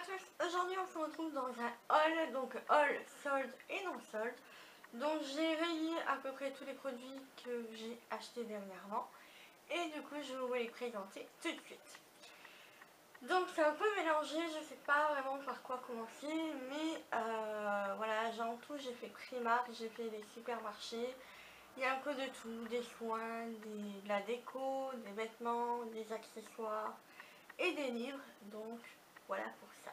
tous, aujourd'hui on se retrouve dans un haul, donc haul solde et non solde. Donc j'ai rayé à peu près tous les produits que j'ai achetés dernièrement et du coup je vais vous les présenter tout de suite. Donc c'est un peu mélangé, je sais pas vraiment par quoi commencer, mais voilà, en tout j'ai fait Primark, j'ai fait les supermarchés, il y a un peu de tout, des soins, de la déco, des vêtements, des accessoires et des livres, donc voilà pour ça.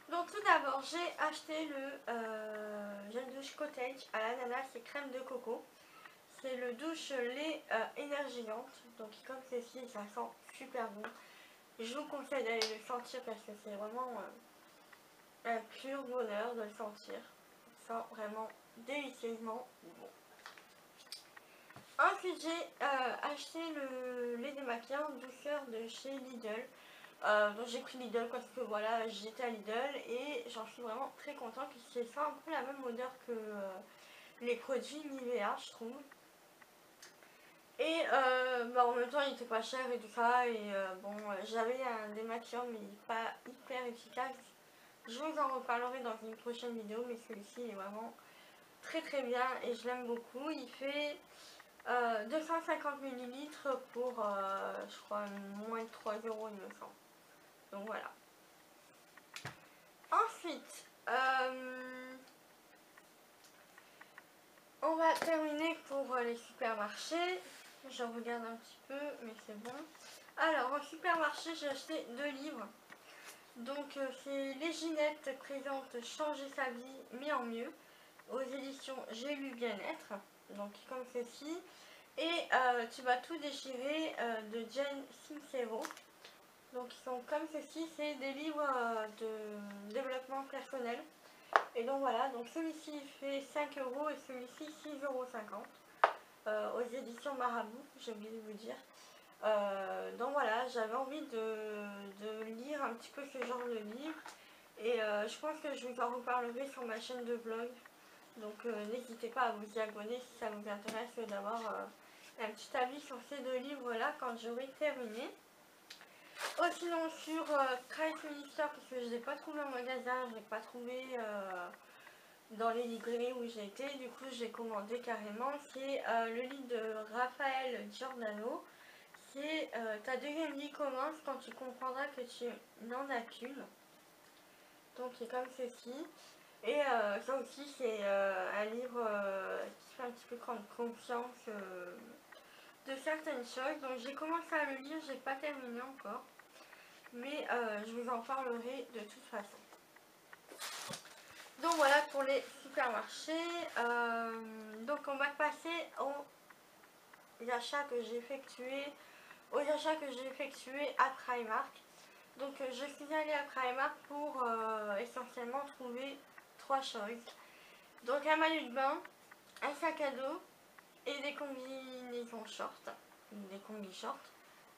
Donc tout d'abord j'ai acheté le gel douche Cottage à l'ananas et crème de coco. C'est le douche lait énergisante, donc comme ceci ça sent super bon. Je vous conseille d'aller le sentir parce que c'est vraiment un pur bonheur de le sentir. Ça sent vraiment délicieusement bon. Ensuite j'ai acheté le lait démaquillant douceur de chez Lidl. Donc j'ai pris Lidl parce que voilà, j'étais à Lidl et j'en suis vraiment très contente puisque c'est un peu la même odeur que les produits Nivea, je trouve. Et en même temps il était pas cher et tout ça, et j'avais un démaquillant mais pas hyper efficace. Je vous en reparlerai dans une prochaine vidéo, mais celui-ci est vraiment très très bien et je l'aime beaucoup. Il fait 250 ml pour je crois moins de 3 € il me semble. Donc voilà. Ensuite, on va terminer pour les supermarchés. Je regarde un petit peu, mais c'est bon. Alors, en supermarché, j'ai acheté 2 livres. Donc, c'est Les Ginettes présente Changer sa vie, mais en mieux, aux éditions J'ai lu bien-être. Donc, comme ceci. Et Tu vas tout déchirer de Jane Sincero. Donc, ils sont comme ceci. C'est des livres de développement personnel. Et donc voilà, donc celui-ci fait 5 € et celui-ci 6,50 € aux éditions Marabout, j'ai oublié de vous dire. Donc voilà, j'avais envie de lire un petit peu ce genre de livre et je pense que je vous en reparlerai sur ma chaîne de vlog. Donc n'hésitez pas à vous y abonner si ça vous intéresse d'avoir un petit avis sur ces 2 livres là quand j'aurai terminé. Oh, sinon sur Price Minister, parce que je ne l'ai pas trouvé en magasin, je ne l'ai pas trouvé dans les librairies où j'ai été, du coup j'ai commandé carrément. C'est le livre de Raphaël Giordano. C'est ta deuxième vie commence quand tu comprendras que tu n'en as qu'une. Donc c'est comme ceci. Et ça aussi c'est un livre qui fait un petit peu prendre conscience de certaines choses. Donc j'ai commencé à le lire, j'ai pas terminé encore, mais je vous en parlerai de toute façon. Donc voilà pour les supermarchés. Donc on va passer aux achats que j'ai effectués à Primark. Donc je suis allée à Primark pour essentiellement trouver 3 choses. Donc un maillot de bain, un sac à dos et des combinaisons shorts, des combi shorts,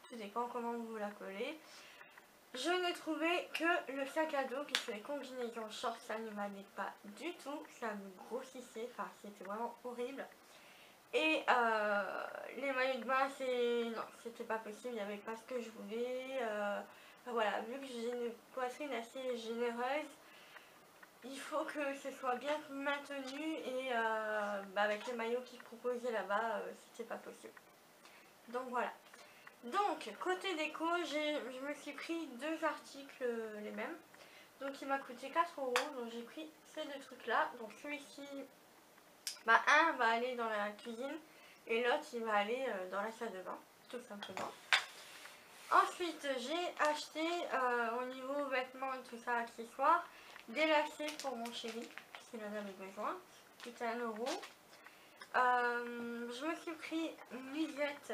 tout dépend comment vous la collez. Je n'ai trouvé que le sac à dos puisque les combinaisons shorts ça ne m'allait pas du tout, ça me grossissait, enfin c'était vraiment horrible. Et les maillots de bain, non, c'était pas possible, il n'y avait pas ce que je voulais. Voilà, vu que j'ai une poitrine assez généreuse, il faut que ce soit bien maintenu et avec les maillots qu'ils proposaient là-bas, c'était pas possible. Donc voilà. Donc, côté déco, je me suis pris 2 articles les mêmes. Donc il m'a coûté 4 €, donc j'ai pris ces 2 trucs là. Donc celui-ci, un va aller dans la cuisine et l'autre il va aller dans la salle de bain, tout simplement. Ensuite j'ai acheté au niveau vêtements et tout ça, accessoires, des lacets pour mon chéri, s'il en avait besoin, c'était 1 €. Je me suis pris une nuisette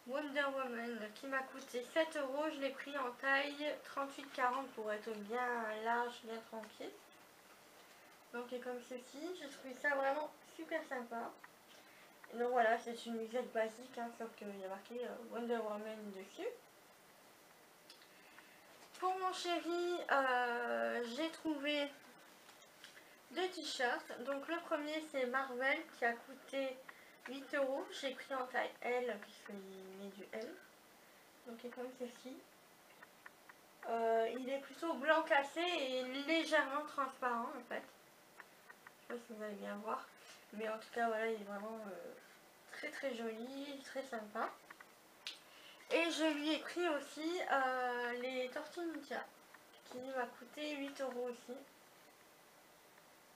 Wonder Woman qui m'a coûté 7 €, je l'ai pris en taille 38-40 pour être bien large, bien tranquille. Donc et comme ceci, je trouve ça vraiment super sympa. Donc voilà, c'est une nuisette basique, hein, sauf qu'il y a marqué Wonder Woman dessus. Pour mon chéri, j'ai trouvé 2 t-shirts. Donc le premier c'est Marvel qui a coûté 8 €. J'ai pris en taille L puisqu'il met du L. Donc il est comme ceci. Il est plutôt blanc cassé et légèrement transparent en fait. Je sais pas si vous allez bien voir. Mais en tout cas voilà, il est vraiment très très joli, très sympa. Et je lui ai pris aussi les tortues ninja qui m'a coûté 8 € aussi.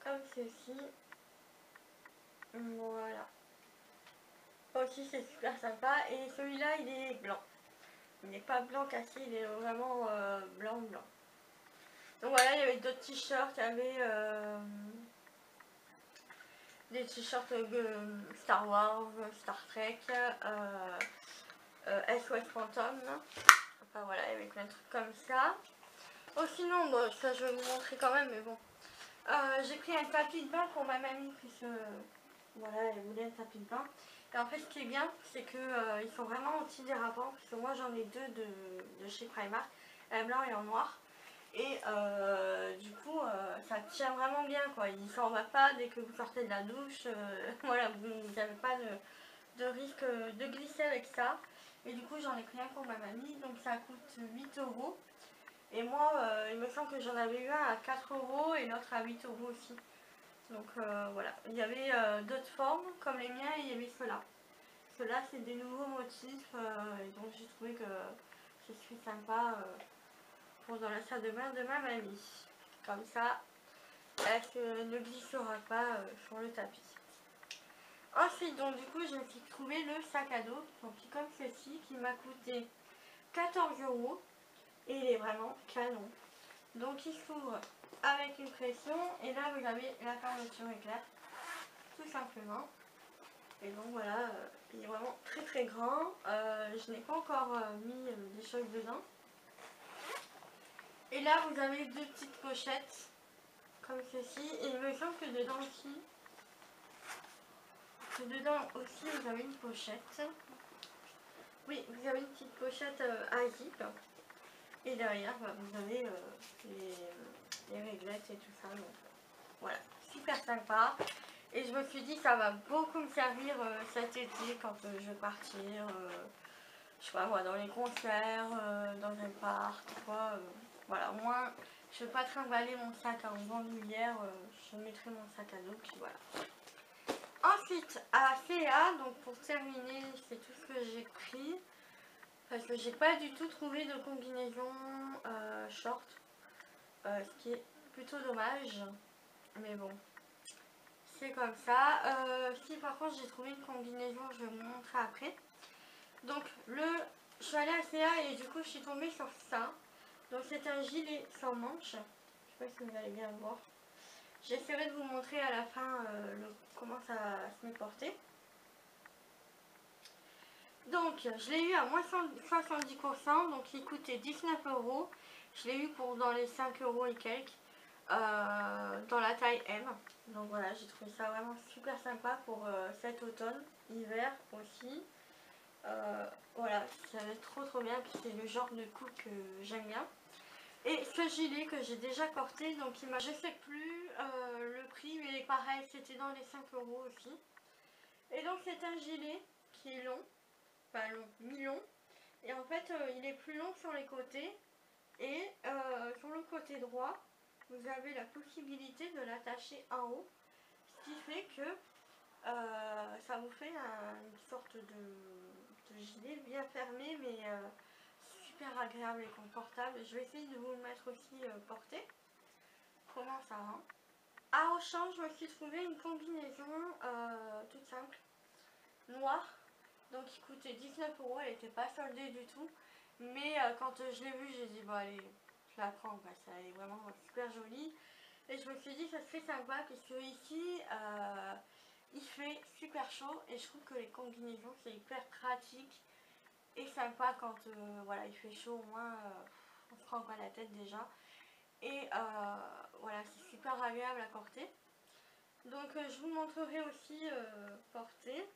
Comme ceci. Voilà. Aussi c'est super sympa. Et celui-là il est blanc. Il n'est pas blanc cassé, il est vraiment blanc blanc. Donc voilà, il y avait d'autres t-shirts, il y avait des t-shirts Star Wars, Star Trek, SOS Phantom. Enfin voilà, il y avait plein de trucs comme ça. Oh sinon, bon, ça je vais vous montrer quand même, mais bon. J'ai pris un tapis de bain pour ma mamie, puisque voilà, elle voulait un tapis de bain. Et en fait, ce qui est bien, c'est que ils sont vraiment antidérapants, puisque moi j'en ai deux de chez Primark, un blanc et en noir. Et du coup, ça tient vraiment bien, quoi. Il s'en va pas dès que vous sortez de la douche. Voilà, vous n'avez pas de risque de glisser avec ça. Et du coup, j'en ai pris un pour ma mamie, donc ça coûte 8 €. Et moi, il me semble que j'en avais eu un à 4 € et l'autre à 8 € aussi. Donc voilà, il y avait d'autres formes comme les miens et il y avait ceux-là. Ceux-là, c'est des nouveaux motifs et donc j'ai trouvé que c'est sympa pour dans la salle de bain de ma mamie. Comme ça, elle ne glissera pas sur le tapis. Ensuite, donc du coup, je me suis trouvé le sac à dos, donc comme ceci, qui m'a coûté 14 € et il est vraiment canon. Donc il s'ouvre avec une pression et là vous avez la fermeture éclair, tout simplement. Et donc voilà, il est vraiment très très grand. Je n'ai pas encore mis des choses dedans. Et là vous avez deux petites pochettes comme ceci. Et il me semble que dedans aussi vous avez une pochette. Oui, vous avez une petite pochette à zip. Et derrière vous avez les réglettes et tout ça. Donc voilà, super sympa. Et je me suis dit ça va beaucoup me servir cet été quand je vais partir, je sais pas moi, dans les concerts, dans un parc, quoi. Voilà, au moins je vais pas trimballer mon sac en bandoulière, je mettrai mon sac à dos, puis voilà. Ensuite, à CA, donc pour terminer, c'est tout ce que j'ai pris. Parce que j'ai pas du tout trouvé de combinaison short. Ce qui est plutôt dommage. Mais bon, c'est comme ça. Si par contre j'ai trouvé une combinaison, je vais vous montrer après. Donc je suis allée à CA et du coup je suis tombée sur ça. Donc c'est un gilet sans manche. Je sais pas si vous allez bien le voir. J'essaierai de vous montrer à la fin comment ça se met porté. Donc je l'ai eu à moins 70%, donc il coûtait 19 €. Je l'ai eu pour dans les 5 € et quelques. Dans la taille M. Donc voilà, j'ai trouvé ça vraiment super sympa pour cet automne, hiver aussi. Voilà, ça va être trop bien, puis c'est le genre de coupe que j'aime bien. Et ce gilet que j'ai déjà porté, donc je sais plus le prix, mais pareil, c'était dans les 5 € aussi. Et donc c'est un gilet qui est long, enfin long, mi-long. Et en fait, il est plus long sur les côtés. Et sur le côté droit, vous avez la possibilité de l'attacher en haut. Ce qui fait que ça vous fait une sorte de gilet bien fermé, mais super agréable et confortable. Je vais essayer de vous le mettre aussi porté. Comment ça va? À Auchan, je me suis trouvé une combinaison toute simple, noire. Donc il coûtait 19 €, elle n'était pas soldée du tout. Mais quand je l'ai vue, j'ai dit bon allez, je la prends, ça est vraiment super jolie. Et je me suis dit ça serait sympa puisque ici il fait super chaud et je trouve que les combinaisons c'est hyper pratique et sympa quand voilà, il fait chaud, au moins on se prend pas la tête déjà. Et voilà, c'est super agréable à porter. Donc je vous montrerai aussi porter.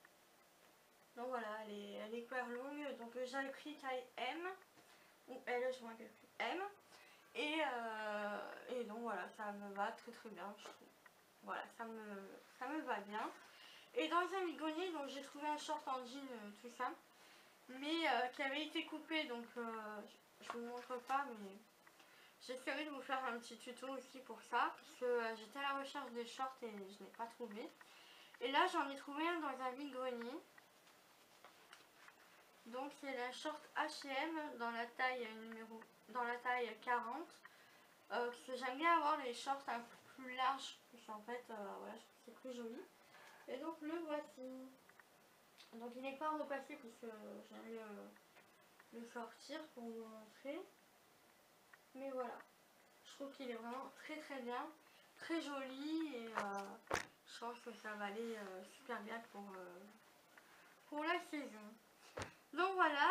Donc voilà, elle est hyper longue. Donc j'avais pris taille M ou L, je ne me rappelle plus, M. Et donc voilà, ça me va très bien, je trouve. Voilà, ça me va bien. Et dans un bigonnier, donc j'ai trouvé un short en jean tout simple, mais qui avait été coupé, donc je vous montre pas, mais j'essaierai de vous faire un petit tuto aussi pour ça, parce que j'étais à la recherche des shorts et je n'ai pas trouvé. Et là j'en ai trouvé un dans un vide-grenier. Donc c'est la short H&M dans la taille dans la taille 40. Parce que j'aime bien avoir les shorts un peu plus larges, parce qu'en fait voilà, je trouve que c'est plus joli. Et donc le voici. Donc il n'est pas repassé puisque j'allais le sortir pour vous montrer. Mais voilà, je trouve qu'il est vraiment très très bien, très joli et je pense que ça va aller super bien pour la saison. Donc voilà,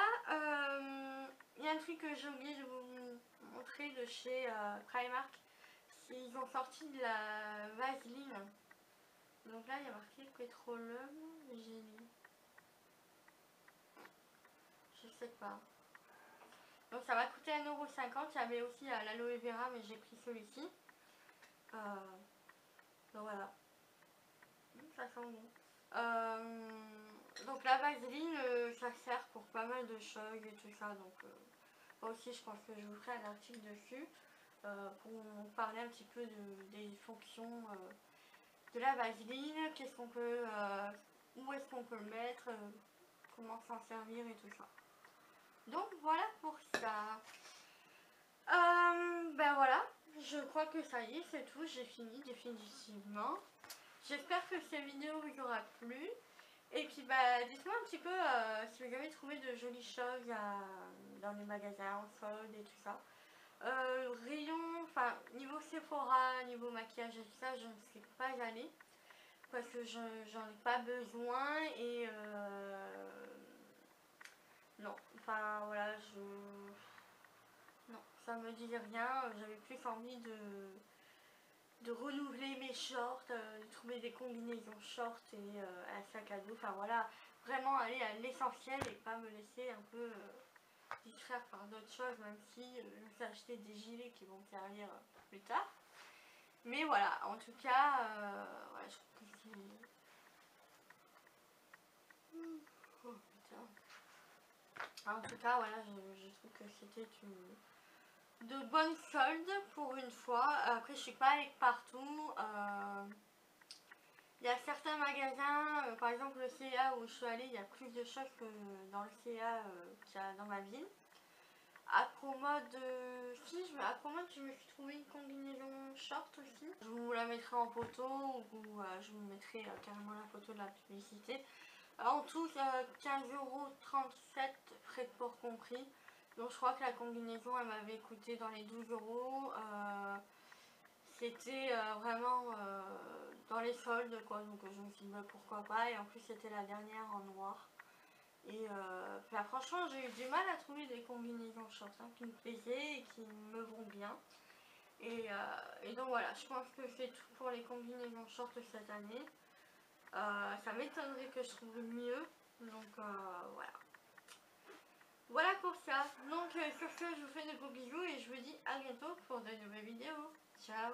il y a un truc que j'ai oublié de vous montrer de chez Primark. Ils ont sorti de la vaseline. Donc là il y a marqué pétroleum génie. Je sais pas. Donc ça va coûter 1,50 €. Il y avait aussi l'aloe vera mais j'ai pris celui-ci. Donc voilà. Ça sent bon. Donc la vaseline ça sert pour pas mal de choses et tout ça. Donc moi aussi je pense que je vous ferai un article dessus. Pour vous parler un petit peu des fonctions de la vaseline, qu'est-ce qu'on peut, où est-ce qu'on peut le mettre, comment s'en servir et tout ça. Donc voilà pour ça. Ben voilà, je crois que ça y est, c'est tout, j'ai fini définitivement. J'espère que cette vidéo vous aura plu. Et puis bah dites-moi un petit peu si vous avez trouvé de jolies choses dans les magasins en solde et tout ça. Rayon, enfin niveau Sephora, niveau maquillage et tout ça, je ne sais pas y aller parce que j'en ai pas besoin et non, enfin voilà, non, ça me dit rien, j'avais plus envie de renouveler mes shorts, de trouver des combinaisons shorts et un sac à dos, enfin voilà, vraiment aller à l'essentiel et pas me laisser un peu distraire par d'autres choses, même si je vais acheter des gilets qui vont me servir plus tard. Mais voilà, en tout cas, ouais, je trouve que c'est... Oh putain. En tout cas, voilà, je trouve que c'était de bonnes soldes pour une fois. Après, je suis pas allée partout. Il y a certains magasins, par exemple le CA où je suis allée, il y a plus de choses que dans le CA qu'il y a dans ma ville. À Promode, à Promode, je me suis trouvé une combinaison short aussi. Je vous la mettrai en photo ou je vous mettrai carrément la photo de la publicité. En tout, 15,37 €, frais de port compris. Donc je crois que la combinaison, elle m'avait coûté dans les 12 €. C'était vraiment dans les soldes quoi, donc je me suis dit bah, pourquoi pas, et en plus c'était la dernière en noir. Et bah, franchement j'ai eu du mal à trouver des combinaisons shorts qui me plaisaient et qui me vont bien. Et donc voilà, je pense que c'est tout pour les combinaisons shorts cette année. Ça m'étonnerait que je trouve mieux, donc voilà. Voilà pour ça. Donc sur ce, je vous fais de gros bisous et je vous dis à bientôt pour de nouvelles vidéos. Ciao.